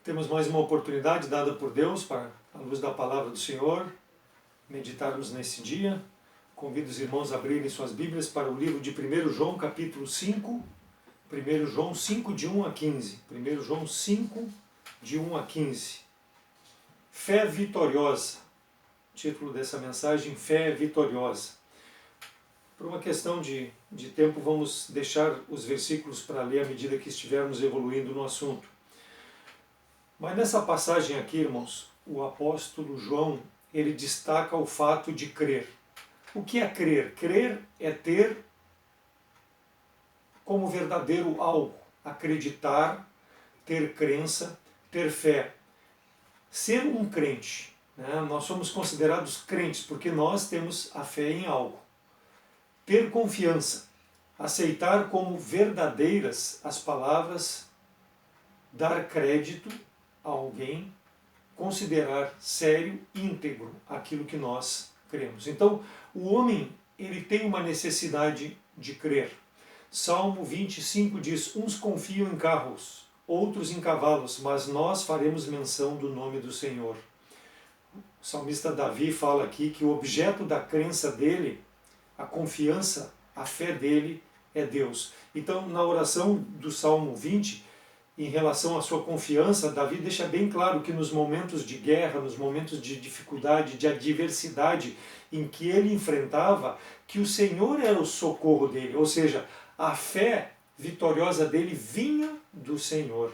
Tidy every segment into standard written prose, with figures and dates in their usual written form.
Temos mais uma oportunidade dada por Deus para, à luz da palavra do Senhor, meditarmos nesse dia. Convido os irmãos a abrirem suas Bíblias para o livro de 1 João, capítulo 5, 1 João 5, de 1 a 15. 1 João 5, de 1 a 15. Fé vitoriosa. Título dessa mensagem, Fé vitoriosa. Por uma questão de tempo, vamos deixar os versículos para ler à medida que estivermos evoluindo no assunto. Mas nessa passagem aqui, irmãos, o apóstolo João, ele destaca o fato de crer. O que é crer? Crer é ter como verdadeiro algo, acreditar, ter crença, ter fé. Ser um crente, né? Nós somos considerados crentes porque nós temos a fé em algo. Ter confiança, aceitar como verdadeiras as palavras, dar crédito a alguém, considerar sério, íntegro aquilo que nós cremos. Então, o homem, ele tem uma necessidade de crer. Salmo 25 diz: uns confiam em carros, outros em cavalos, mas nós faremos menção do nome do Senhor. O salmista Davi fala aqui que o objeto da crença dele, a confiança, a fé dele é Deus. Então, na oração do Salmo 20, em relação à sua confiança, Davi deixa bem claro que nos momentos de guerra, nos momentos de dificuldade, de adversidade em que ele enfrentava, que o Senhor era o socorro dele, ou seja, a fé vitoriosa dele vinha do Senhor.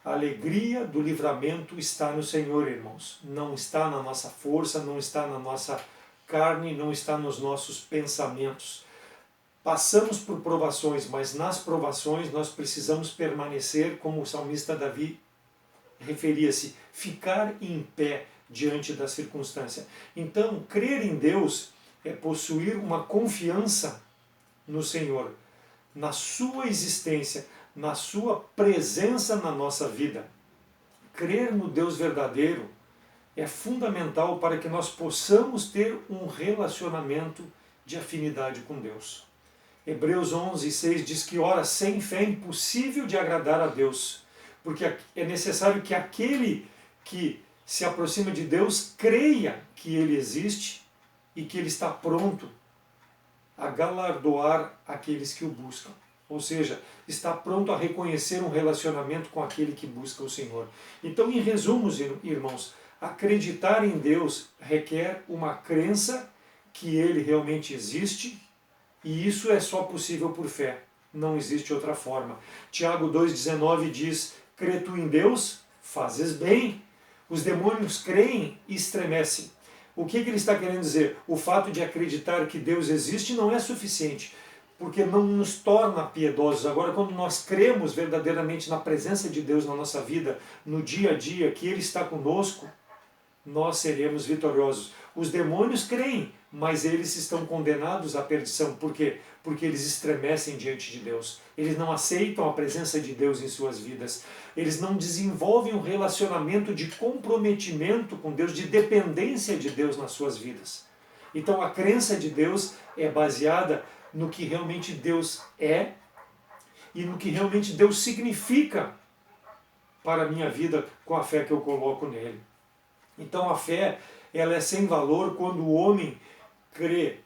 A alegria do livramento está no Senhor, irmãos. Não está na nossa força, não está na nossa carne, não está nos nossos pensamentos. Passamos por provações, mas nas provações nós precisamos permanecer, como o salmista Davi referia-se, ficar em pé diante da circunstância. Então, crer em Deus é possuir uma confiança no Senhor, na sua existência, na sua presença na nossa vida. Crer no Deus verdadeiro é fundamental para que nós possamos ter um relacionamento de afinidade com Deus. Hebreus 11:6 diz que, ora, sem fé é impossível de agradar a Deus, porque é necessário que aquele que se aproxima de Deus creia que Ele existe e que Ele está pronto a galardoar aqueles que o buscam. Ou seja, está pronto a reconhecer um relacionamento com aquele que busca o Senhor. Então, em resumo, irmãos, acreditar em Deus requer uma crença que Ele realmente existe, e isso é só possível por fé, não existe outra forma. Tiago 2,19 diz: crê tu em Deus, fazes bem. Os demônios creem e estremecem. O que ele está querendo dizer? O fato de acreditar que Deus existe não é suficiente, porque não nos torna piedosos. Agora, quando nós cremos verdadeiramente na presença de Deus na nossa vida, no dia a dia, que Ele está conosco, nós seremos vitoriosos. Os demônios creem, mas eles estão condenados à perdição. Por quê? Porque eles estremecem diante de Deus. Eles não aceitam a presença de Deus em suas vidas. Eles não desenvolvem um relacionamento de comprometimento com Deus, de dependência de Deus nas suas vidas. Então a crença de Deus é baseada no que realmente Deus é e no que realmente Deus significa para a minha vida com a fé que eu coloco nele. Então a fé, ela é sem valor quando o homem crê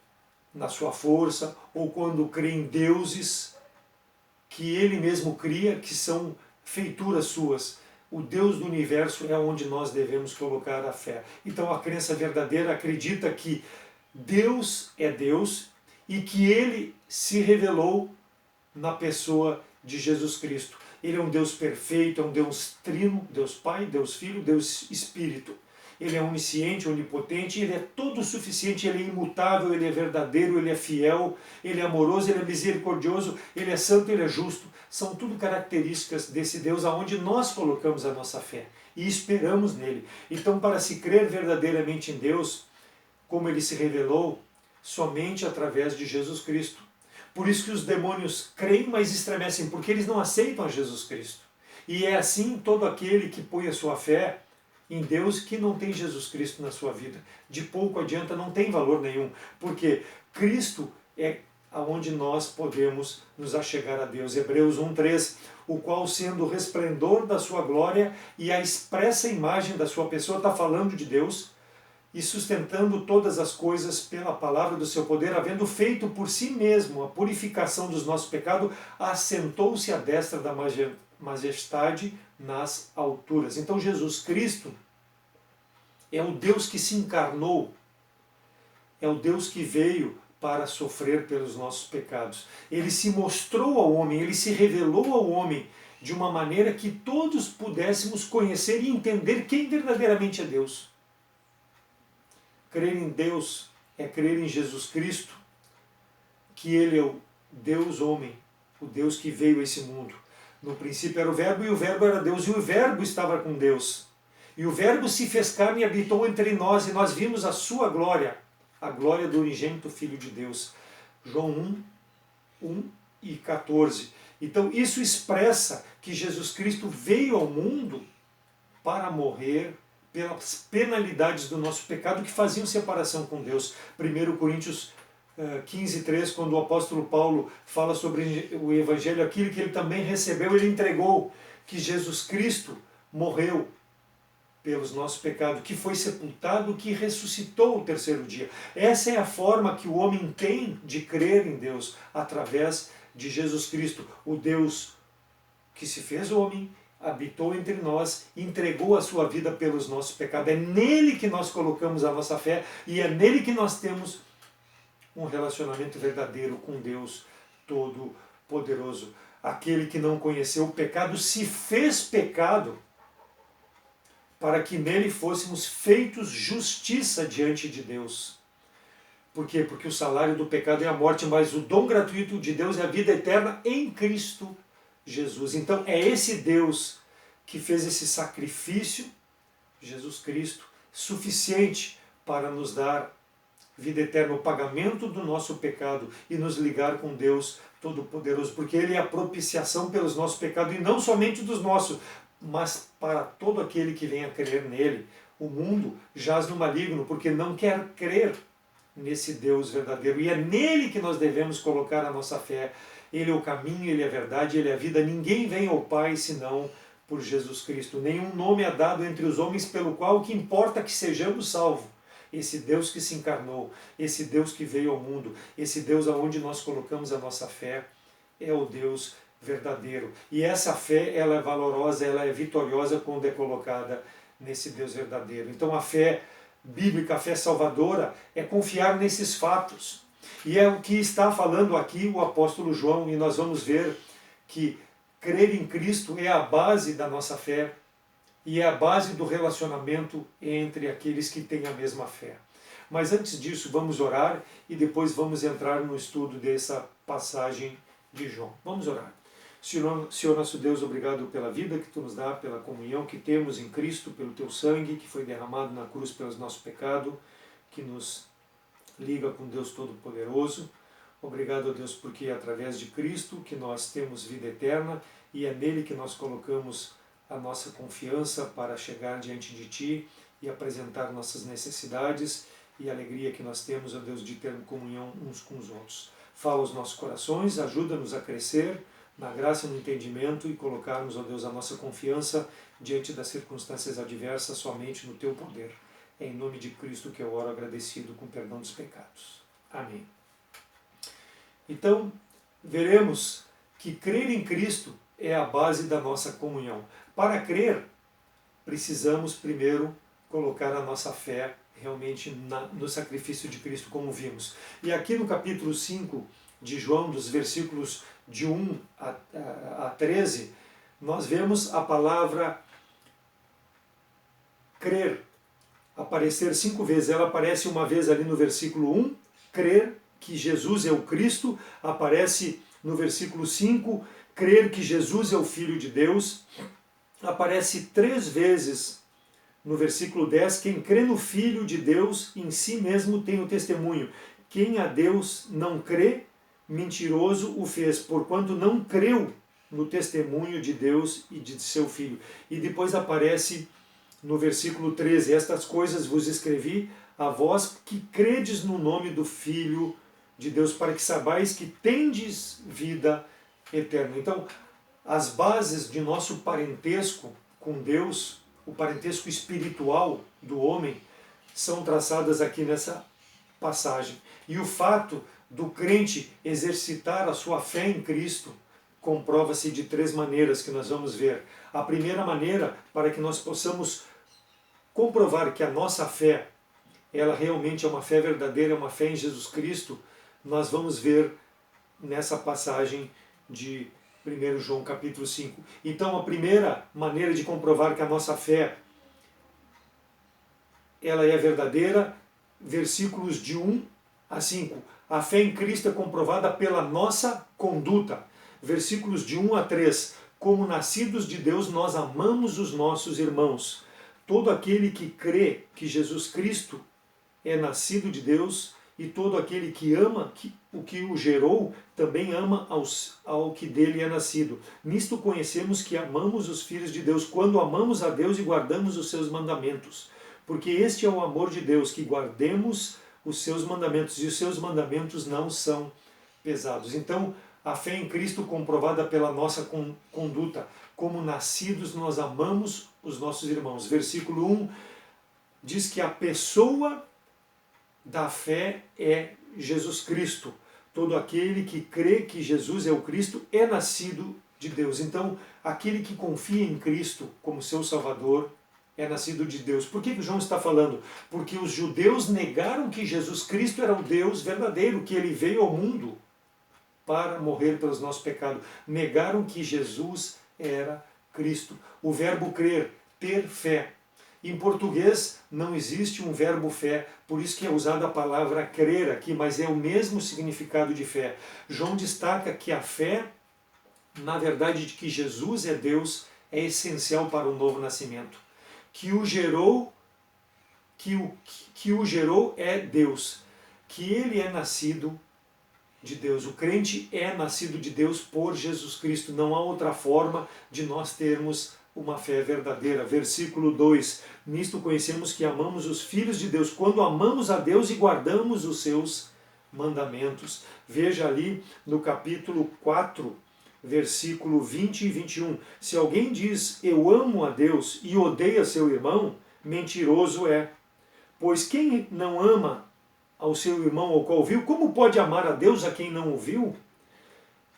na sua força ou quando crê em deuses que ele mesmo cria, que são feituras suas. O Deus do universo é onde nós devemos colocar a fé. Então a crença verdadeira acredita que Deus é Deus e que Ele se revelou na pessoa de Jesus Cristo. Ele é um Deus perfeito, é um Deus trino, Deus Pai, Deus Filho, Deus Espírito. Ele é onisciente, onipotente, Ele é todo suficiente, Ele é imutável, Ele é verdadeiro, Ele é fiel, Ele é amoroso, Ele é misericordioso, Ele é santo, Ele é justo. São tudo características desse Deus aonde nós colocamos a nossa fé e esperamos nele. Então, para se crer verdadeiramente em Deus, como Ele se revelou, somente através de Jesus Cristo. Por isso que os demônios creem, mas estremecem, porque eles não aceitam a Jesus Cristo. E é assim todo aquele que põe a sua fé em Deus que não tem Jesus Cristo na sua vida. De pouco adianta, não tem valor nenhum, porque Cristo é aonde nós podemos nos achegar a Deus. Hebreus 1:3, o qual sendo o resplendor da sua glória e a expressa imagem da sua pessoa, está falando de Deus, e sustentando todas as coisas pela palavra do seu poder, havendo feito por si mesmo a purificação dos nossos pecados, assentou-se à destra da majestade nas alturas. Então Jesus Cristo é o Deus que se encarnou, é o Deus que veio para sofrer pelos nossos pecados. Ele se mostrou ao homem, ele se revelou ao homem de uma maneira que todos pudéssemos conhecer e entender quem verdadeiramente é Deus. Crer em Deus é crer em Jesus Cristo, que Ele é o Deus homem, o Deus que veio a esse mundo. No princípio era o Verbo, e o Verbo era Deus, e o Verbo estava com Deus. E o Verbo se fez carne e habitou entre nós, e nós vimos a sua glória, a glória do unigênito Filho de Deus. João 1:14. Então isso expressa que Jesus Cristo veio ao mundo para morrer pelas penalidades do nosso pecado que faziam separação com Deus. 1 Coríntios 15:3, quando o apóstolo Paulo fala sobre o Evangelho, aquilo que ele também recebeu, ele entregou, que Jesus Cristo morreu pelos nossos pecados, que foi sepultado, que ressuscitou o terceiro dia. Essa é a forma que o homem tem de crer em Deus, através de Jesus Cristo, o Deus que se fez homem, habitou entre nós, entregou a sua vida pelos nossos pecados. É nele que nós colocamos a nossa fé e é nele que nós temos um relacionamento verdadeiro com Deus Todo-Poderoso. Aquele que não conheceu o pecado se fez pecado para que nele fôssemos feitos justiça diante de Deus. Por quê? Porque o salário do pecado é a morte, mas o dom gratuito de Deus é a vida eterna em Cristo Jesus. Então é esse Deus que fez esse sacrifício, Jesus Cristo, suficiente para nos dar vida eterna, o pagamento do nosso pecado e nos ligar com Deus Todo-Poderoso, porque Ele é a propiciação pelos nossos pecados, e não somente dos nossos, mas para todo aquele que venha crer nele. O mundo jaz no maligno, porque não quer crer nesse Deus verdadeiro, e é nele que nós devemos colocar a nossa fé. Ele é o caminho, Ele é a verdade, Ele é a vida. Ninguém vem ao Pai senão por Jesus Cristo. Nenhum nome é dado entre os homens pelo qual o que importa que sejamos salvos. Esse Deus que se encarnou, esse Deus que veio ao mundo, esse Deus aonde nós colocamos a nossa fé, é o Deus verdadeiro. E essa fé, ela é valorosa, ela é vitoriosa quando é colocada nesse Deus verdadeiro. Então a fé bíblica, a fé salvadora, é confiar nesses fatos. E é o que está falando aqui o apóstolo João, e nós vamos ver que crer em Cristo é a base da nossa fé e é a base do relacionamento entre aqueles que têm a mesma fé. Mas antes disso, vamos orar e depois vamos entrar no estudo dessa passagem de João. Vamos orar. Senhor nosso Deus, obrigado pela vida que Tu nos dá, pela comunhão que temos em Cristo, pelo Teu sangue que foi derramado na cruz pelos nossos pecados, que nos liga com Deus Todo-Poderoso. Obrigado, Deus, porque é através de Cristo que nós temos vida eterna e é nele que nós colocamos a nossa confiança para chegar diante de Ti e apresentar nossas necessidades e a alegria que nós temos, ó Deus, de ter comunhão uns com os outros. Fala aos nossos corações, ajuda-nos a crescer na graça e no entendimento e colocarmos, ó Deus, a nossa confiança diante das circunstâncias adversas somente no Teu poder. É em nome de Cristo que eu oro agradecido com perdão dos pecados. Amém. Então, veremos que crer em Cristo é a base da nossa comunhão. Para crer, precisamos primeiro colocar a nossa fé realmente no sacrifício de Cristo, como vimos. E aqui no capítulo 5 de João, dos versículos de 1 a 13, nós vemos a palavra crer aparecer 5 vezes. Ela aparece uma vez ali no versículo 1, crer que Jesus é o Cristo. Aparece no versículo 5, crer que Jesus é o Filho de Deus. Aparece 3 vezes no versículo 10, quem crê no Filho de Deus em si mesmo tem o testemunho. Quem a Deus não crê, mentiroso o fez, porquanto não creu no testemunho de Deus e de seu Filho. E depois aparece no versículo 13, estas coisas vos escrevi a vós que credes no nome do Filho de Deus, para que saibais que tendes vida eterna. Então, as bases de nosso parentesco com Deus, o parentesco espiritual do homem, são traçadas aqui nessa passagem. E o fato do crente exercitar a sua fé em Cristo comprova-se de 3 maneiras que nós vamos ver. A primeira maneira, para que nós possamos comprovar que a nossa fé, ela realmente é uma fé verdadeira, é uma fé em Jesus Cristo, nós vamos ver nessa passagem de 1 João capítulo 5. Então, a primeira maneira de comprovar que a nossa fé ela é verdadeira, versículos de 1 a 5. A fé em Cristo é comprovada pela nossa conduta. Versículos de 1 a 3. Como nascidos de Deus, nós amamos os nossos irmãos. Todo aquele que crê que Jesus Cristo é nascido de Deus, e todo aquele que ama o que o gerou, também ama ao que dele é nascido. Nisto conhecemos que amamos os filhos de Deus, quando amamos a Deus e guardamos os seus mandamentos. Porque este é o amor de Deus, que guardemos os seus mandamentos, e os seus mandamentos não são pesados. Então, a fé em Cristo comprovada pela nossa conduta. Como nascidos, nós amamos os nossos irmãos. Versículo 1 diz que a pessoa da fé é Jesus Cristo. Todo aquele que crê que Jesus é o Cristo é nascido de Deus. Então, aquele que confia em Cristo como seu Salvador é nascido de Deus. Por que João está falando? Porque os judeus negaram que Jesus Cristo era o Deus verdadeiro, que ele veio ao mundo para morrer pelos nossos pecados. Negaram que Jesus era Cristo. O verbo crer, ter fé. Em português não existe um verbo fé, por isso que é usada a palavra crer aqui, mas é o mesmo significado de fé. João destaca que a fé, na verdade, de que Jesus é Deus, é essencial para o novo nascimento. Que o gerou é Deus, que ele é nascido de Deus. O crente é nascido de Deus por Jesus Cristo. Não há outra forma de nós termos uma fé verdadeira. Versículo 2. Nisto conhecemos que amamos os filhos de Deus, quando amamos a Deus e guardamos os seus mandamentos. Veja ali no capítulo 4, versículo 20 e 21. Se alguém diz, eu amo a Deus e odeia seu irmão, mentiroso é. Pois quem não ama ao seu irmão ao qual viu, como pode amar a Deus a quem não ouviu?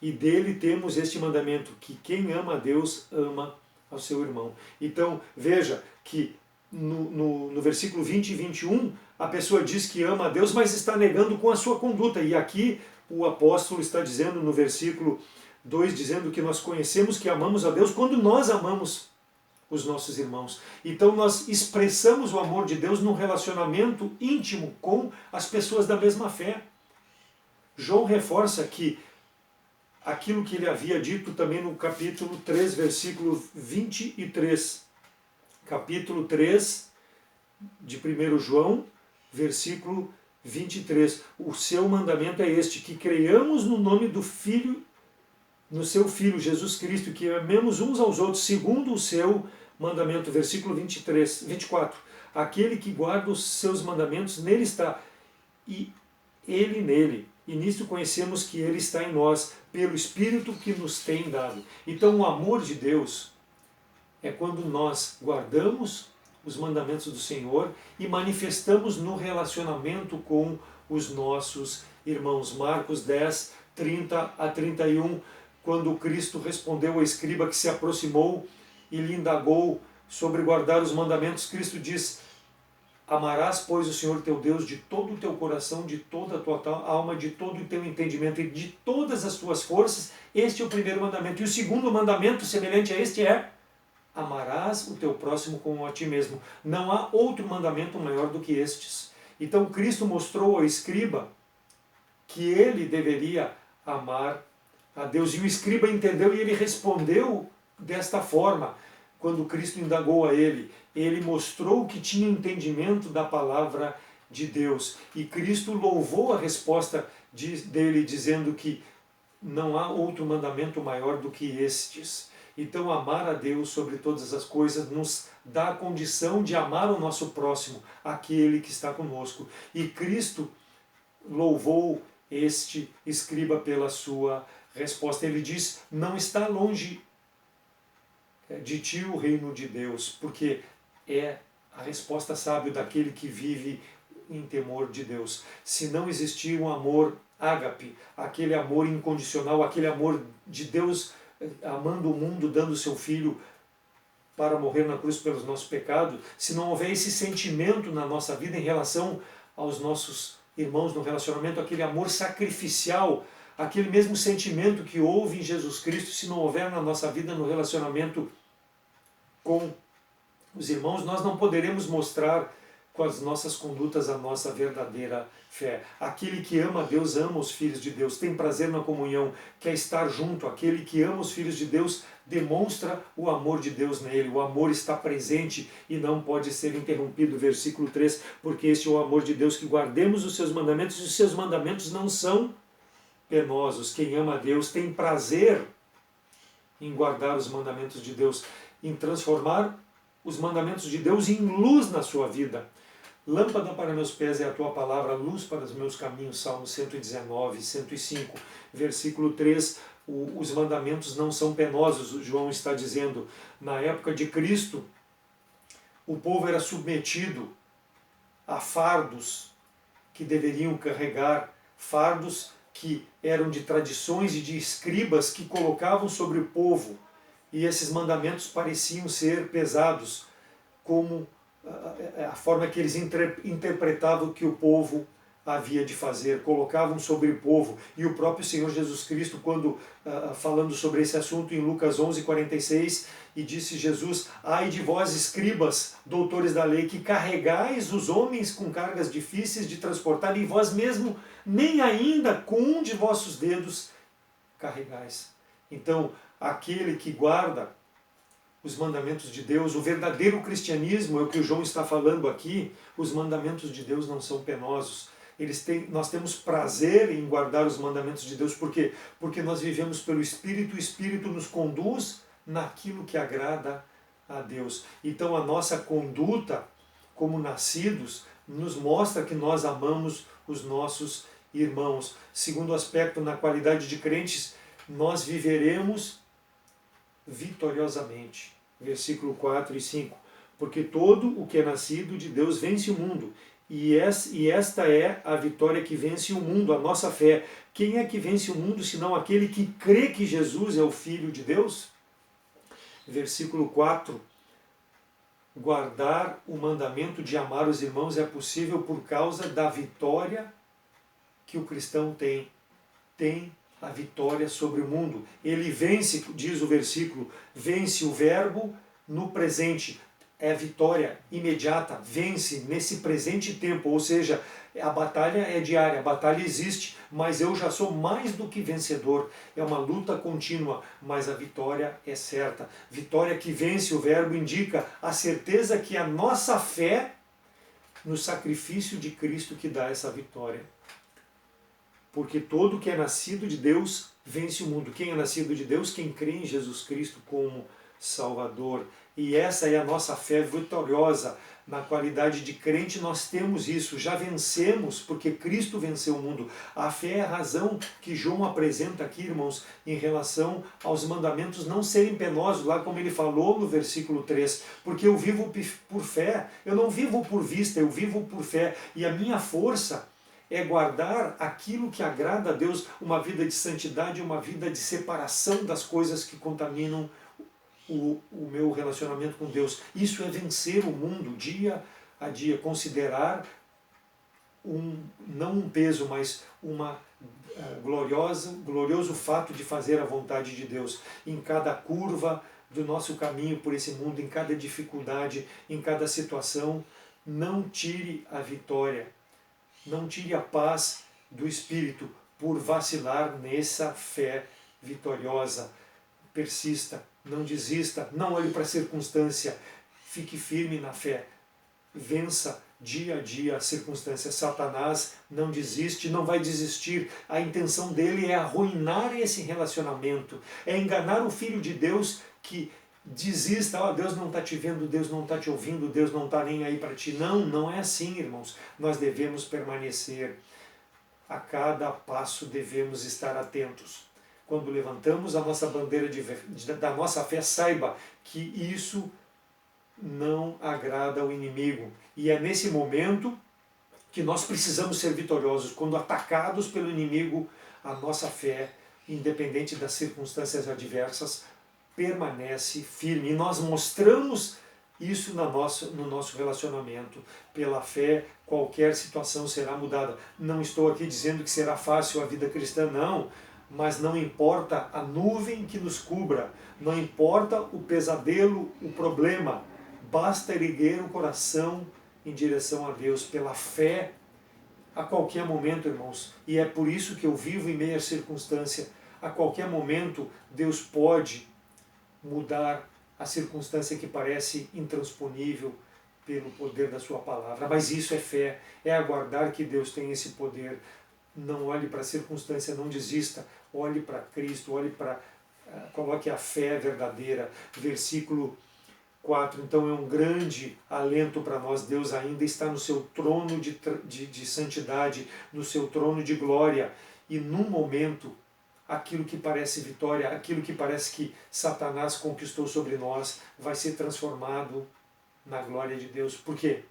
E dele temos este mandamento, que quem ama a Deus ama ao seu irmão. Então, veja que no versículo 20 e 21, a pessoa diz que ama a Deus, mas está negando com a sua conduta. E aqui o apóstolo está dizendo no versículo 2, dizendo que nós conhecemos que amamos a Deus quando nós amamos os nossos irmãos. Então nós expressamos o amor de Deus num relacionamento íntimo com as pessoas da mesma fé. João reforça que aquilo que ele havia dito também no capítulo 3, versículo 23. Capítulo 3 de 1 João, versículo 23. O seu mandamento é este, que creiamos no nome do Filho, no seu Filho Jesus Cristo, que amemos uns aos outros segundo o seu mandamento. Versículo 24. Aquele que guarda os seus mandamentos, nele está, e ele nele. E nisto conhecemos que ele está em nós, pelo Espírito que nos tem dado. Então o amor de Deus é quando nós guardamos os mandamentos do Senhor e manifestamos no relacionamento com os nossos irmãos. Marcos 10, 30 a 31, quando Cristo respondeu ao escriba que se aproximou e lhe indagou sobre guardar os mandamentos, Cristo diz, amarás, pois, o Senhor teu Deus de todo o teu coração, de toda a tua alma, de todo o teu entendimento e de todas as tuas forças. Este é o primeiro mandamento. E o segundo mandamento, semelhante a este, é amarás o teu próximo como a ti mesmo. Não há outro mandamento maior do que estes. Então Cristo mostrou ao escriba que ele deveria amar a Deus. E o escriba entendeu e ele respondeu desta forma. Quando Cristo indagou a ele, ele mostrou que tinha entendimento da palavra de Deus. E Cristo louvou a resposta dele, dizendo que não há outro mandamento maior do que estes. Então, amar a Deus sobre todas as coisas nos dá a condição de amar o nosso próximo, aquele que está conosco. E Cristo louvou este escriba pela sua resposta. Ele diz: não está longe de ti o reino de Deus, porque é a resposta sábia daquele que vive em temor de Deus. Se não existir um amor ágape, aquele amor incondicional, aquele amor de Deus amando o mundo, dando o seu filho para morrer na cruz pelos nossos pecados, se não houver esse sentimento na nossa vida em relação aos nossos irmãos no relacionamento, aquele amor sacrificial, aquele mesmo sentimento que houve em Jesus Cristo, se não houver na nossa vida no relacionamento com os irmãos, nós não poderemos mostrar com as nossas condutas a nossa verdadeira fé. Aquele que ama a Deus ama os filhos de Deus, tem prazer na comunhão, quer estar junto. Aquele que ama os filhos de Deus demonstra o amor de Deus nele. O amor está presente e não pode ser interrompido. Versículo 3, porque este é o amor de Deus, que guardemos os seus mandamentos, e os seus mandamentos não são penosos. Quem ama a Deus tem prazer em guardar os mandamentos de Deus, em transformar os mandamentos de Deus em luz na sua vida. Lâmpada para meus pés é a tua palavra, luz para os meus caminhos. Salmo 119, 105, versículo 3. Os mandamentos não são penosos, o João está dizendo. Na época de Cristo, o povo era submetido a fardos que deveriam carregar, fardos que eram de tradições e de escribas que colocavam sobre o povo. E esses mandamentos pareciam ser pesados, como a forma que eles interpretavam o que o povo havia de fazer, colocavam sobre o povo. E o próprio Senhor Jesus Cristo, quando falando sobre esse assunto em Lucas 11:46, e disse Jesus: ai de vós, escribas, doutores da lei, que carregais os homens com cargas difíceis de transportar, e vós mesmo nem ainda com um de vossos dedos carregais. Então, aquele que guarda os mandamentos de Deus, o verdadeiro cristianismo, é o que o João está falando aqui, os mandamentos de Deus não são penosos. Nós temos prazer em guardar os mandamentos de Deus, por quê? Porque nós vivemos pelo Espírito, o Espírito nos conduz naquilo que agrada a Deus. Então a nossa conduta como nascidos nos mostra que nós amamos os nossos irmãos. Segundo aspecto, na qualidade de crentes, nós viveremos vitoriosamente. Versículo 4 e 5. Porque todo o que é nascido de Deus vence o mundo. E esta é a vitória que vence o mundo, a nossa fé. Quem é que vence o mundo, senão aquele que crê que Jesus é o Filho de Deus? Versículo 4. Guardar o mandamento de amar os irmãos é possível por causa da vitória que o cristão tem. Tem a vitória sobre o mundo. Ele vence, diz o versículo, vence o verbo no presente. É a vitória imediata, vence nesse presente tempo, ou seja, a batalha é diária, a batalha existe, mas eu já sou mais do que vencedor. É uma luta contínua, mas a vitória é certa. Vitória que vence, o verbo indica a certeza que a nossa fé no sacrifício de Cristo que dá essa vitória. Porque todo que é nascido de Deus vence o mundo. Quem é nascido de Deus? Quem crê em Jesus Cristo como Salvador. E essa é a nossa fé vitoriosa. Na qualidade de crente nós temos isso, já vencemos porque Cristo venceu o mundo. A fé é a razão que João apresenta aqui, irmãos, em relação aos mandamentos não serem penosos, lá como ele falou no versículo 3, porque eu vivo por fé, eu não vivo por vista, eu vivo por fé, e a minha força é guardar aquilo que agrada a Deus, uma vida de santidade, uma vida de separação das coisas que contaminam o meu relacionamento com Deus. Isso é vencer o mundo dia a dia, considerar não um peso, mas uma glorioso fato de fazer a vontade de Deus em cada curva do nosso caminho por esse mundo, em cada dificuldade, em cada situação. Não tire a vitória, não tire a paz do Espírito por vacilar nessa fé vitoriosa. Persista, não desista, não olhe para a circunstância, fique firme na fé, vença dia a dia a circunstância. Satanás não desiste, não vai desistir, a intenção dele é arruinar esse relacionamento, é enganar o Filho de Deus que desista, Deus não está te vendo, Deus não está te ouvindo, Deus não está nem aí para ti. Não, não é assim, irmãos, nós devemos permanecer. a cada passo devemos estar atentos. Quando levantamos a nossa bandeira da nossa fé, saiba que isso não agrada ao inimigo. E é nesse momento que nós precisamos ser vitoriosos. Quando atacados pelo inimigo, a nossa fé, independente das circunstâncias adversas, permanece firme. E nós mostramos isso no nosso relacionamento. Pela fé, qualquer situação será mudada. Não estou aqui dizendo que será fácil a vida cristã, não. Mas não importa a nuvem que nos cubra, não importa o pesadelo, o problema. Basta erguer o coração em direção a Deus, pela fé, a qualquer momento, irmãos. E é por isso que eu vivo em meia circunstância. A qualquer momento, Deus pode mudar a circunstância que parece intransponível pelo poder da sua palavra. Mas isso é fé, é aguardar que Deus tenha esse poder. Não olhe para a circunstância, não desista. Olhe para Cristo, coloque a fé verdadeira. Versículo 4, então é um grande alento para nós. Deus ainda está no seu trono de santidade, no seu trono de glória, e num momento, aquilo que parece vitória, aquilo que parece que Satanás conquistou sobre nós, vai ser transformado na glória de Deus. Por quê?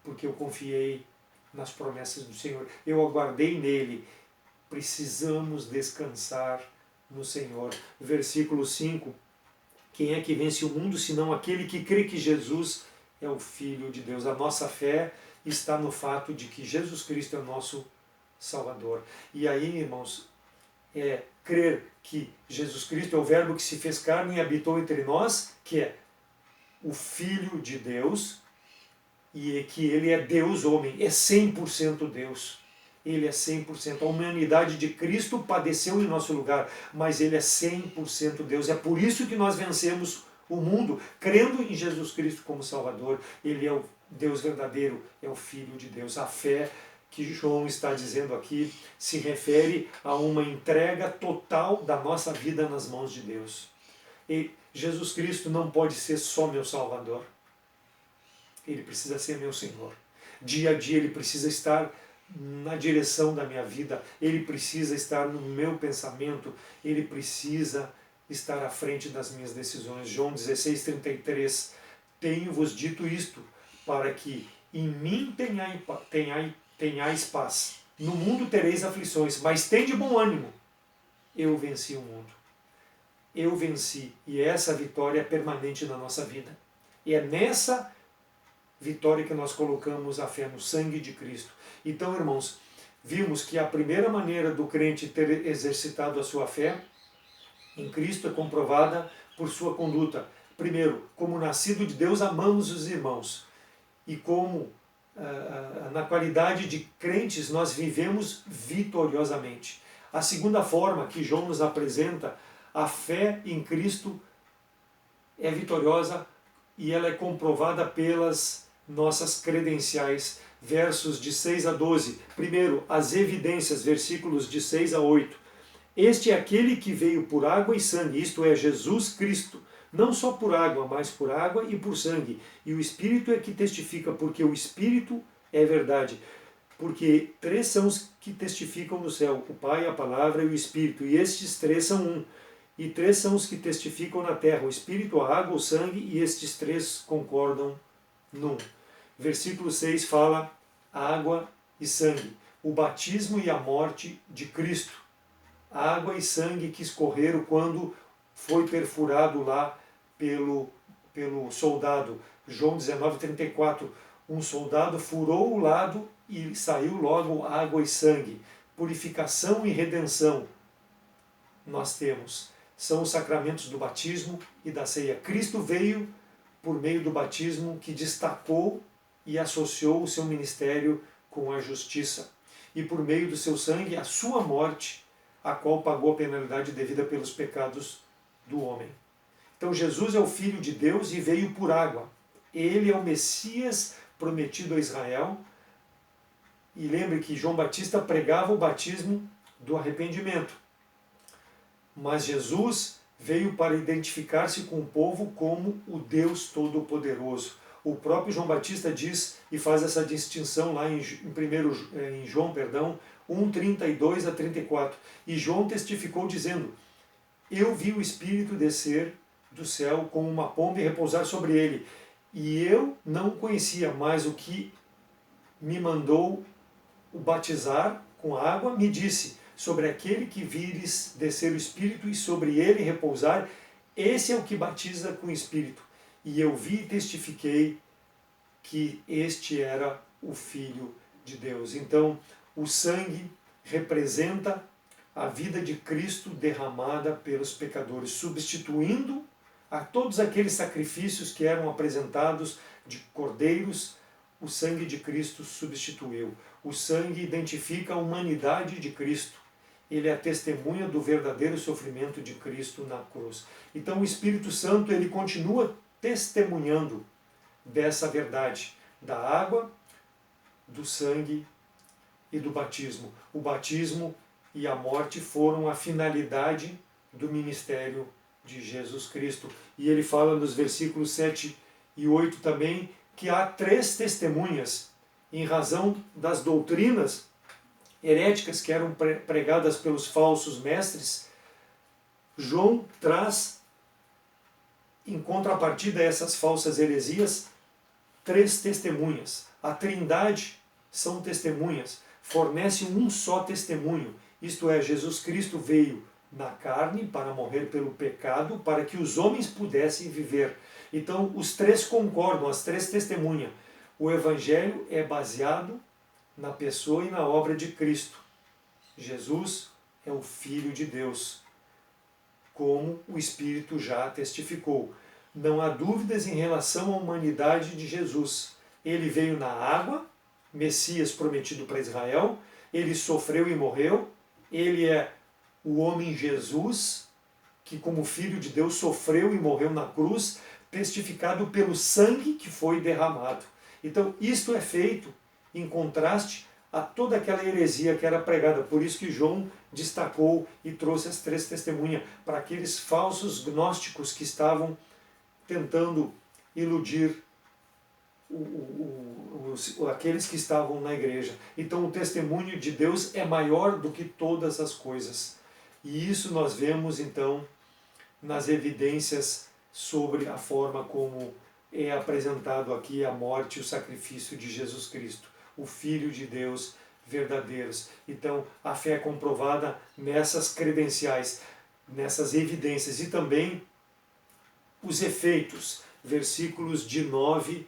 Porque eu confiei nas promessas do Senhor, eu aguardei nele. Precisamos descansar no Senhor. Versículo 5, quem é que vence o mundo, senão aquele que crê que Jesus é o Filho de Deus? A nossa fé está no fato de que Jesus Cristo é o nosso Salvador. E aí, irmãos, crer que Jesus Cristo é o Verbo que se fez carne e habitou entre nós, que é o Filho de Deus, e que ele é Deus homem, é 100% Deus. Ele é 100%. A humanidade de Cristo padeceu em nosso lugar, mas ele é 100% Deus. É por isso que nós vencemos o mundo, crendo em Jesus Cristo como Salvador. Ele é o Deus verdadeiro, é o Filho de Deus. A fé que João está dizendo aqui se refere a uma entrega total da nossa vida nas mãos de Deus. E Jesus Cristo não pode ser só meu Salvador. Ele precisa ser meu Senhor. Dia a dia ele precisa estar na direção da minha vida, ele precisa estar no meu pensamento, ele precisa estar à frente das minhas decisões. João 16:33, tenho-vos dito isto, para que em mim tenhais paz. No mundo tereis aflições, mas tende bom ânimo. Eu venci o mundo. Eu venci, e essa vitória é permanente na nossa vida. E é nessa vitória que nós colocamos a fé no sangue de Cristo. Então, irmãos, vimos que a primeira maneira do crente ter exercitado a sua fé em Cristo é comprovada por sua conduta. Primeiro, como nascido de Deus, amamos os irmãos. E como na qualidade de crentes nós vivemos vitoriosamente. A segunda forma que João nos apresenta, a fé em Cristo é vitoriosa e ela é comprovada pelas nossas credenciais. Versos de 6 a 12. Primeiro, as evidências, versículos de 6 a 8. Este é aquele que veio por água e sangue, isto é, Jesus Cristo. Não só por água, mas por água e por sangue. E o Espírito é que testifica, porque o Espírito é verdade. Porque três são os que testificam no céu, o Pai, a Palavra e o Espírito. E estes três são um. E três são os que testificam na terra, o Espírito, a água, o sangue, e estes três concordam num. Versículo 6 fala água e sangue, o batismo e a morte de Cristo. Água e sangue que escorreram quando foi perfurado lá pelo soldado. João 19:34, um soldado furou o lado e saiu logo água e sangue. Purificação e redenção nós temos. São os sacramentos do batismo e da ceia. Cristo veio por meio do batismo que destacou e associou o seu ministério com a justiça. E por meio do seu sangue, a sua morte, a qual pagou a penalidade devida pelos pecados do homem. Então Jesus é o Filho de Deus e veio por água. Ele é o Messias prometido a Israel. E lembre que João Batista pregava o batismo do arrependimento. Mas Jesus veio para identificar-se com o povo como o Deus Todo-Poderoso. O próprio João Batista diz e faz essa distinção lá em João 1:32 a 34. E João testificou dizendo: eu vi o Espírito descer do céu como uma pomba e repousar sobre ele. E eu não o conhecia, mas o que me mandou o batizar com água me disse: sobre aquele que vires descer o Espírito e sobre ele repousar, esse é o que batiza com o Espírito. E eu vi e testifiquei que este era o Filho de Deus. Então, o sangue representa a vida de Cristo derramada pelos pecadores, substituindo a todos aqueles sacrifícios que eram apresentados de cordeiros. O sangue de Cristo substituiu. O sangue identifica a humanidade de Cristo. Ele é a testemunha do verdadeiro sofrimento de Cristo na cruz. Então o Espírito Santo, ele continua testemunhando dessa verdade, da água, do sangue e do batismo. O batismo e a morte foram a finalidade do ministério de Jesus Cristo. E ele fala nos versículos 7 e 8 também que há 3 testemunhas em razão das doutrinas heréticas que eram pregadas pelos falsos mestres. João traz, em contrapartida a essas falsas heresias, 3 testemunhas. A Trindade são testemunhas, fornece um só testemunho, isto é, Jesus Cristo veio na carne para morrer pelo pecado, para que os homens pudessem viver. Então, os 3 concordam, as 3 testemunham. O Evangelho é baseado na pessoa e na obra de Cristo. Jesus é o Filho de Deus, como o Espírito já testificou. Não há dúvidas em relação à humanidade de Jesus. Ele veio na água, Messias prometido para Israel, ele sofreu e morreu, ele é o homem Jesus, que como Filho de Deus sofreu e morreu na cruz, testificado pelo sangue que foi derramado. Então, isto é feito em contraste a toda aquela heresia que era pregada. Por isso que João destacou e trouxe as 3 testemunhas para aqueles falsos gnósticos que estavam tentando iludir aqueles que estavam na igreja. Então o testemunho de Deus é maior do que todas as coisas. E isso nós vemos então nas evidências sobre a forma como é apresentado aqui a morte e o sacrifício de Jesus Cristo, o Filho de Deus verdadeiros. Então a fé é comprovada nessas credenciais, nessas evidências e também os efeitos, versículos de 9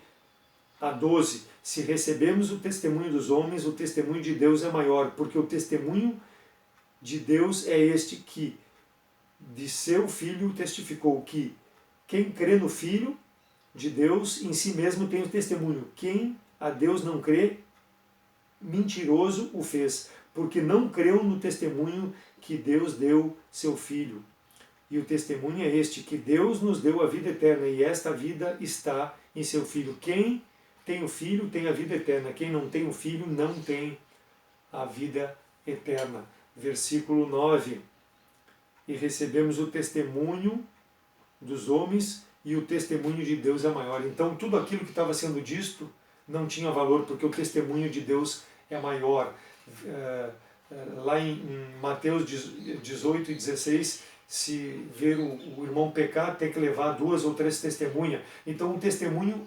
a 12. Se recebemos o testemunho dos homens, o testemunho de Deus é maior, porque o testemunho de Deus é este que de seu Filho testificou. Que quem crê no Filho de Deus em si mesmo tem o testemunho. Quem a Deus não crê, mentiroso o fez, porque não creu no testemunho que Deus deu seu Filho. E o testemunho é este, que Deus nos deu a vida eterna, e esta vida está em seu Filho. Quem tem o Filho tem a vida eterna, quem não tem o Filho não tem a vida eterna. Versículo 9. E recebemos o testemunho dos homens, e o testemunho de Deus é maior. Então tudo aquilo que estava sendo dito não tinha valor, porque o testemunho de Deus é maior. Lá em Mateus 18 e 16, se ver o irmão pecar, tem que levar 2 ou 3 testemunhas. Então um testemunho,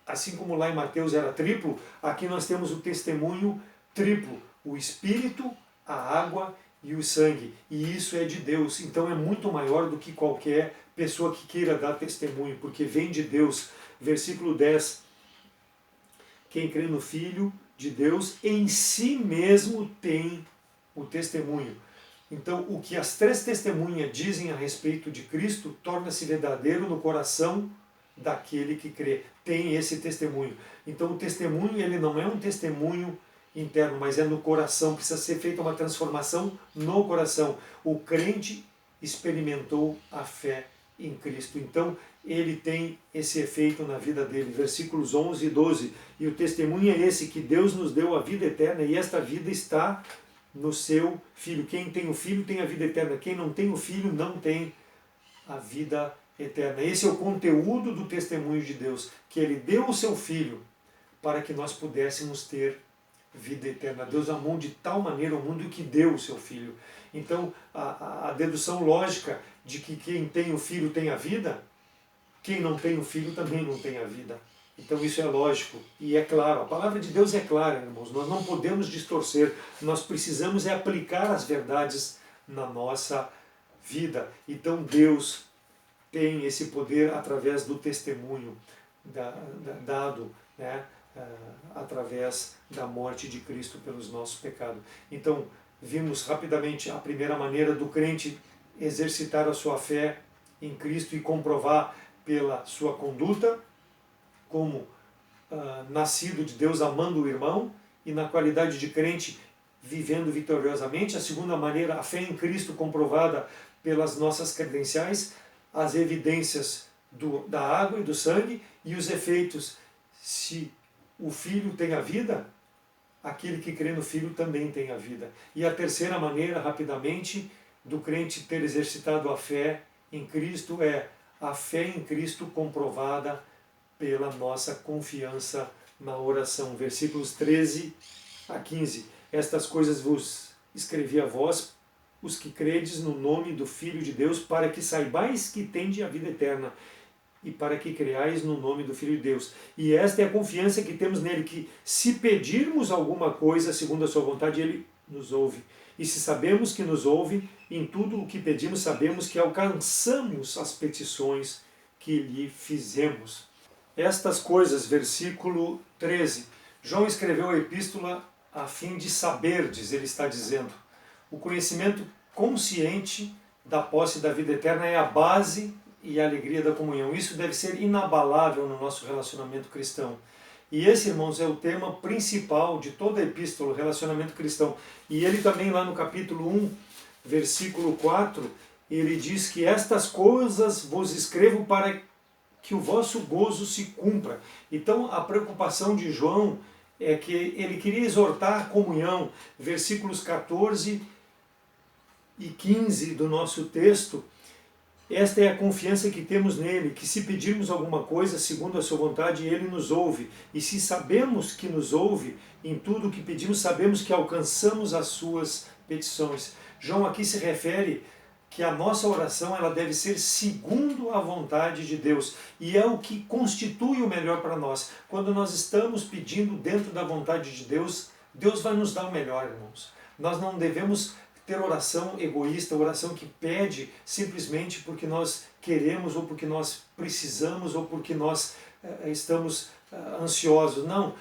assim como lá em Mateus era triplo, aqui nós temos o testemunho triplo, o Espírito, a água e o sangue. E isso é de Deus, então é muito maior do que qualquer pessoa que queira dar testemunho, porque vem de Deus. Versículo 10. Quem crê no Filho de Deus, em si mesmo tem o testemunho. Então, o que as 3 testemunhas dizem a respeito de Cristo torna-se verdadeiro no coração daquele que crê. Tem esse testemunho. Então, o testemunho, ele não é um testemunho interno, mas é no coração. Precisa ser feita uma transformação no coração. O crente experimentou a fé em Cristo. Então, ele tem esse efeito na vida dele. Versículos 11 e 12. E o testemunho é esse, que Deus nos deu a vida eterna, e esta vida está no seu Filho. Quem tem o Filho tem a vida eterna. Quem não tem o Filho não tem a vida eterna. Esse é o conteúdo do testemunho de Deus, que ele deu o seu Filho para que nós pudéssemos ter vida eterna. Deus amou de tal maneira o mundo que deu o seu Filho. Então, a dedução lógica de que quem tem o Filho tem a vida, quem não tem o Filho também não tem a vida. Então isso é lógico e é claro. A palavra de Deus é clara, irmãos. Nós não podemos distorcer. Nós precisamos é aplicar as verdades na nossa vida. Então Deus tem esse poder através do testemunho dado, né, através da morte de Cristo pelos nossos pecados. Então, vimos rapidamente a primeira maneira do crente exercitar a sua fé em Cristo e comprovar pela sua conduta, como nascido de Deus, amando o irmão, e na qualidade de crente, vivendo vitoriosamente. A segunda maneira, a fé em Cristo comprovada pelas nossas credenciais, as evidências da água e do sangue e os efeitos. Se o Filho tem a vida, aquele que crê no Filho também tem a vida. E a terceira maneira, rapidamente, do crente ter exercitado a fé em Cristo é a fé em Cristo comprovada pela nossa confiança na oração. Versículos 13 a 15. Estas coisas vos escrevi a vós, os que credes no nome do Filho de Deus, para que saibais que tende a vida eterna, e para que creais no nome do Filho de Deus. E esta é a confiança que temos nele, que se pedirmos alguma coisa segundo a sua vontade, ele nos ouve. E se sabemos que nos ouve, em tudo o que pedimos, sabemos que alcançamos as petições que lhe fizemos. Estas coisas, versículo 13. João escreveu a epístola a fim de saberdes, ele está dizendo. O conhecimento consciente da posse da vida eterna é a base e a alegria da comunhão. Isso deve ser inabalável no nosso relacionamento cristão. E esse, irmãos, é o tema principal de toda a epístola, o relacionamento cristão. E ele também lá no capítulo 1, versículo 4, ele diz que estas coisas vos escrevo para que o vosso gozo se cumpra. Então a preocupação de João é que ele queria exortar a comunhão. Versículos 14 e 15 do nosso texto, esta é a confiança que temos nele, que se pedirmos alguma coisa segundo a sua vontade, ele nos ouve. E se sabemos que nos ouve, em tudo o que pedimos, sabemos que alcançamos as suas petições. João aqui se refere que a nossa oração ela deve ser segundo a vontade de Deus. E é o que constitui o melhor para nós. Quando nós estamos pedindo dentro da vontade de Deus, Deus vai nos dar o melhor, irmãos. Nós não devemos ter oração egoísta, oração que pede simplesmente porque nós queremos, ou porque nós precisamos, ou porque nós estamos ansiosos. Não,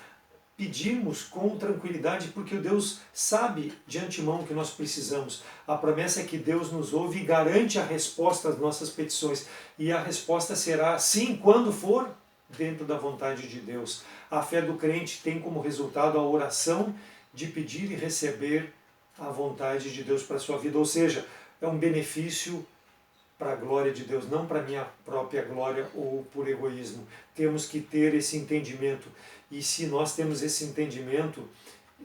pedimos com tranquilidade porque Deus sabe de antemão que nós precisamos. A promessa é que Deus nos ouve e garante a resposta às nossas petições. E a resposta será sim, quando for dentro da vontade de Deus. A fé do crente tem como resultado a oração de pedir e receber a vontade de Deus para a sua vida, ou seja, é um benefício para a glória de Deus, não para a minha própria glória ou por egoísmo. Temos que ter esse entendimento, e se nós temos esse entendimento,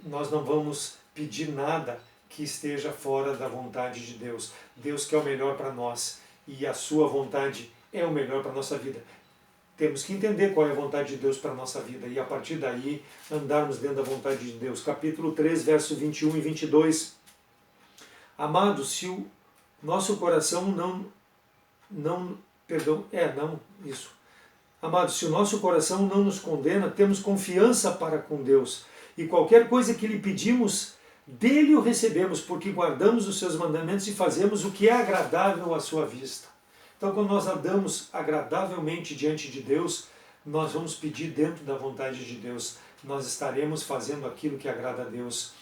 nós não vamos pedir nada que esteja fora da vontade de Deus. Deus quer o melhor para nós, e a sua vontade é o melhor para a nossa vida. Temos que entender qual é a vontade de Deus para a nossa vida e a partir daí andarmos dentro da vontade de Deus. Capítulo 3, verso 21 e 22. Amados, se o nosso coração Amados, se o nosso coração não nos condena, temos confiança para com Deus. E qualquer coisa que lhe pedimos, dele o recebemos, porque guardamos os seus mandamentos e fazemos o que é agradável à sua vista. Então, quando nós andamos agradavelmente diante de Deus, nós vamos pedir dentro da vontade de Deus. Nós estaremos fazendo aquilo que agrada a Deus.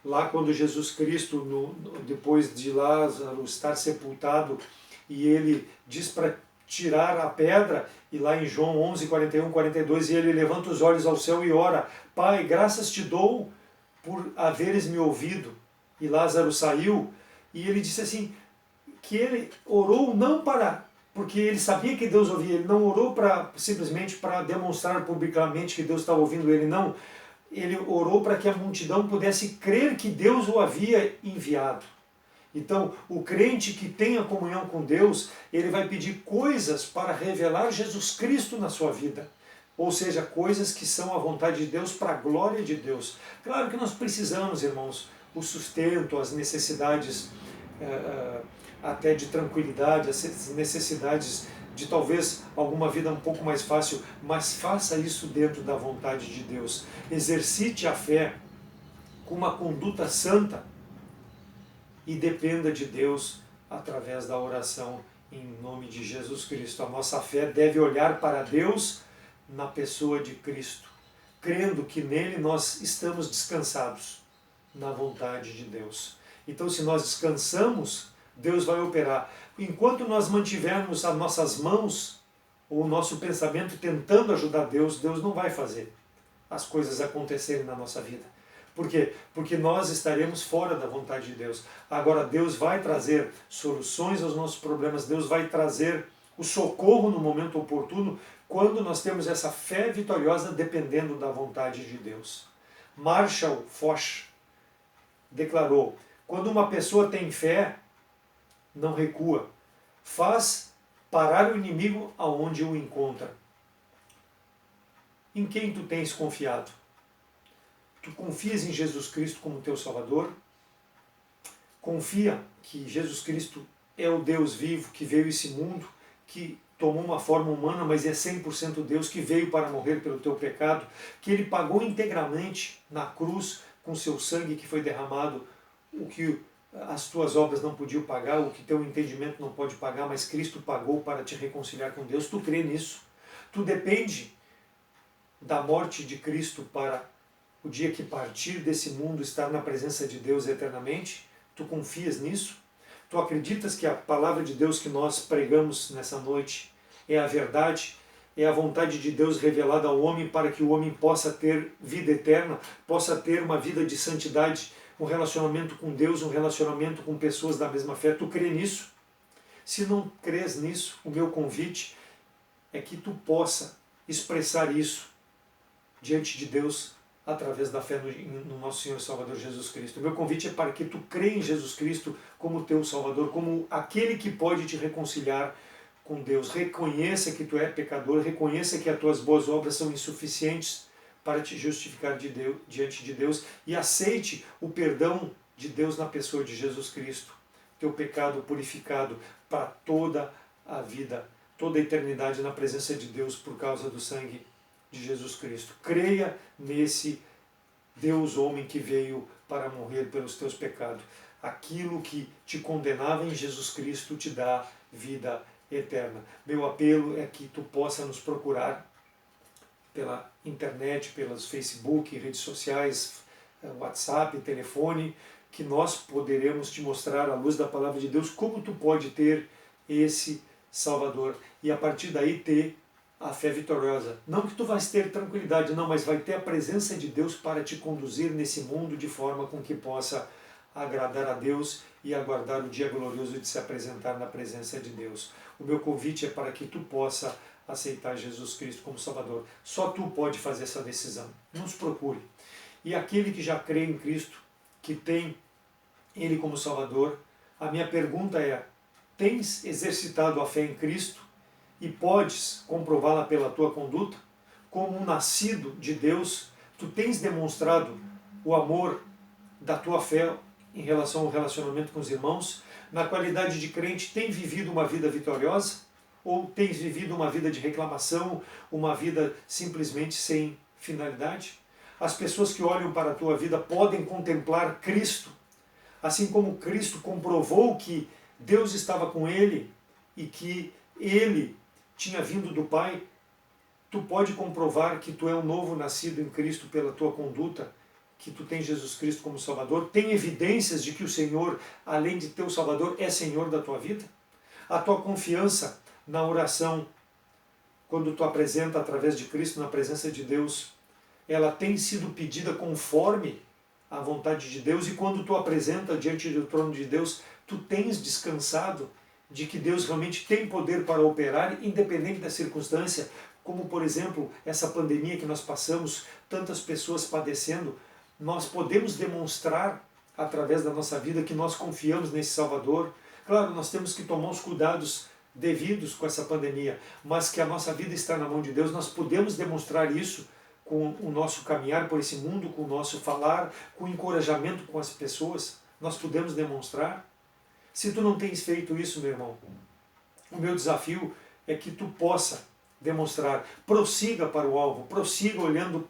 Lá quando Jesus Cristo, depois de Lázaro estar sepultado, e ele diz para tirar a pedra, e lá em João 11, 41, 42, e ele levanta os olhos ao céu e ora: Pai, graças te dou por haveres me ouvido. E Lázaro saiu, e ele disse assim, que ele orou não porque ele sabia que Deus ouvia, ele não orou simplesmente para demonstrar publicamente que Deus estava ouvindo ele, não. Ele orou para que a multidão pudesse crer que Deus o havia enviado. Então, o crente que tem a comunhão com Deus, ele vai pedir coisas para revelar Jesus Cristo na sua vida. Ou seja, coisas que são a vontade de Deus para a glória de Deus. Claro que nós precisamos, irmãos, o sustento, as necessidades até de tranquilidade, as necessidades de talvez alguma vida um pouco mais fácil, mas faça isso dentro da vontade de Deus. Exercite a fé com uma conduta santa e dependa de Deus através da oração em nome de Jesus Cristo. A nossa fé deve olhar para Deus na pessoa de Cristo, crendo que nele nós estamos descansados na vontade de Deus. Então, se nós descansamos, Deus vai operar. Enquanto nós mantivermos as nossas mãos ou o nosso pensamento tentando ajudar Deus, Deus não vai fazer as coisas acontecerem na nossa vida. Por quê? Porque nós estaremos fora da vontade de Deus. Agora Deus vai trazer soluções aos nossos problemas, Deus vai trazer o socorro no momento oportuno, quando nós temos essa fé vitoriosa dependendo da vontade de Deus. Marshall Foch declarou: quando uma pessoa tem fé, não recua, faz parar o inimigo aonde o encontra. Em quem tu tens confiado? Tu confias em Jesus Cristo como teu Salvador? Confia que Jesus Cristo é o Deus vivo que veio a esse mundo, que tomou uma forma humana, mas é 100% Deus, que veio para morrer pelo teu pecado, que Ele pagou integralmente na cruz com seu sangue que foi derramado, o que as tuas obras não podiam pagar, o que teu entendimento não pode pagar, mas Cristo pagou para te reconciliar com Deus. Tu crê nisso? Tu depende da morte de Cristo para o dia que partir desse mundo estar na presença de Deus eternamente? Tu confias nisso? Tu acreditas que a palavra de Deus que nós pregamos nessa noite é a verdade, é a vontade de Deus revelada ao homem para que o homem possa ter vida eterna, possa ter uma vida de santidade, um relacionamento com Deus, um relacionamento com pessoas da mesma fé? Tu crê nisso? Se não crês nisso, o meu convite é que tu possa expressar isso diante de Deus através da fé no nosso Senhor e Salvador Jesus Cristo. O meu convite é para que tu creia em Jesus Cristo como teu Salvador, como aquele que pode te reconciliar com Deus. Reconheça que tu é pecador, reconheça que as tuas boas obras são insuficientes para te justificar diante de Deus, e aceite o perdão de Deus na pessoa de Jesus Cristo. Teu pecado purificado para toda a vida, toda a eternidade na presença de Deus por causa do sangue de Jesus Cristo. Creia nesse Deus homem que veio para morrer pelos teus pecados. Aquilo que te condenava em Jesus Cristo te dá vida eterna. Meu apelo é que tu possa nos procurar pela internet, pelos Facebook, redes sociais, WhatsApp, telefone, que nós poderemos te mostrar à luz da palavra de Deus como tu pode ter esse Salvador e a partir daí ter a fé vitoriosa. Não que tu vais ter tranquilidade, não, mas vai ter a presença de Deus para te conduzir nesse mundo de forma com que possa agradar a Deus e aguardar o dia glorioso de se apresentar na presença de Deus. O meu convite é para que tu possa aceitar Jesus Cristo como Salvador. Só tu pode fazer essa decisão. Nos procure. E aquele que já crê em Cristo, que tem Ele como Salvador, a minha pergunta é: tens exercitado a fé em Cristo e podes comprová-la pela tua conduta? Como um nascido de Deus, tu tens demonstrado o amor da tua fé em relação ao relacionamento com os irmãos? Na qualidade de crente, tem vivido uma vida vitoriosa? Ou tens vivido uma vida de reclamação, uma vida simplesmente sem finalidade? As pessoas que olham para a tua vida podem contemplar Cristo, assim como Cristo comprovou que Deus estava com ele e que ele tinha vindo do Pai. Tu pode comprovar que tu é um novo nascido em Cristo pela tua conduta, que tu tens Jesus Cristo como Salvador? Tem evidências de que o Senhor, além de teu Salvador, é Senhor da tua vida? A tua confiança na oração, quando tu apresenta através de Cristo na presença de Deus, ela tem sido pedida conforme a vontade de Deus, e quando tu apresenta diante do trono de Deus, tu tens descansado de que Deus realmente tem poder para operar, independente da circunstância, como por exemplo essa pandemia que nós passamos, tantas pessoas padecendo. Nós podemos demonstrar através da nossa vida que nós confiamos nesse Salvador. Claro, nós temos que tomar os cuidados devidos com essa pandemia, mas que a nossa vida está na mão de Deus, nós podemos demonstrar isso com o nosso caminhar por esse mundo, com o nosso falar, com o encorajamento com as pessoas, nós podemos demonstrar. Se tu não tens feito isso, meu irmão, o meu desafio é que tu possa demonstrar, prossiga para o alvo, prossiga olhando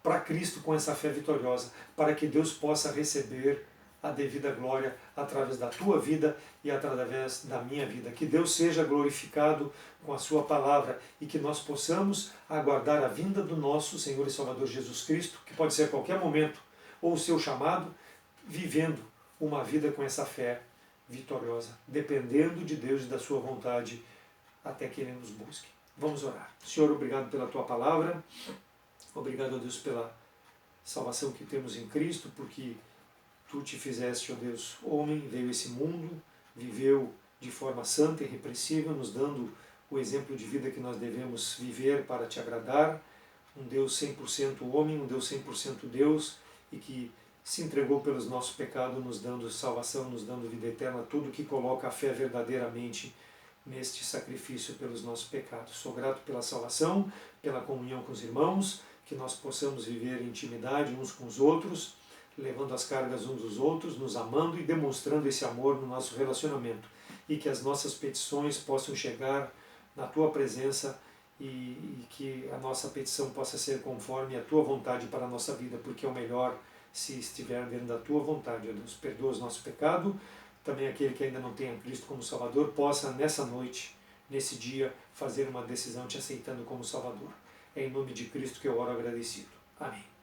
para Cristo com essa fé vitoriosa, para que Deus possa receber a devida glória através da tua vida e através da minha vida. Que Deus seja glorificado com a sua palavra e que nós possamos aguardar a vinda do nosso Senhor e Salvador Jesus Cristo, que pode ser a qualquer momento, ou o seu chamado, vivendo uma vida com essa fé vitoriosa, dependendo de Deus e da sua vontade, até que Ele nos busque. Vamos orar. Senhor, obrigado pela tua palavra, obrigado a Deus pela salvação que temos em Cristo, porque tu te fizeste, ó Deus, homem, veio a esse mundo, viveu de forma santa e irrepreensível, nos dando o exemplo de vida que nós devemos viver para te agradar, um Deus 100% homem, um Deus 100% Deus, e que se entregou pelos nossos pecados, nos dando salvação, nos dando vida eterna, tudo que coloca a fé verdadeiramente neste sacrifício pelos nossos pecados. Sou grato pela salvação, pela comunhão com os irmãos, que nós possamos viver em intimidade uns com os outros, levando as cargas uns dos outros, nos amando e demonstrando esse amor no nosso relacionamento. E que as nossas petições possam chegar na tua presença e que a nossa petição possa ser conforme a tua vontade para a nossa vida, porque é o melhor se estiver dentro da tua vontade. Ó Deus, perdoa os nossos pecados. Também aquele que ainda não tem a Cristo como Salvador possa nessa noite, nesse dia, fazer uma decisão te aceitando como Salvador. É em nome de Cristo que eu oro agradecido. Amém.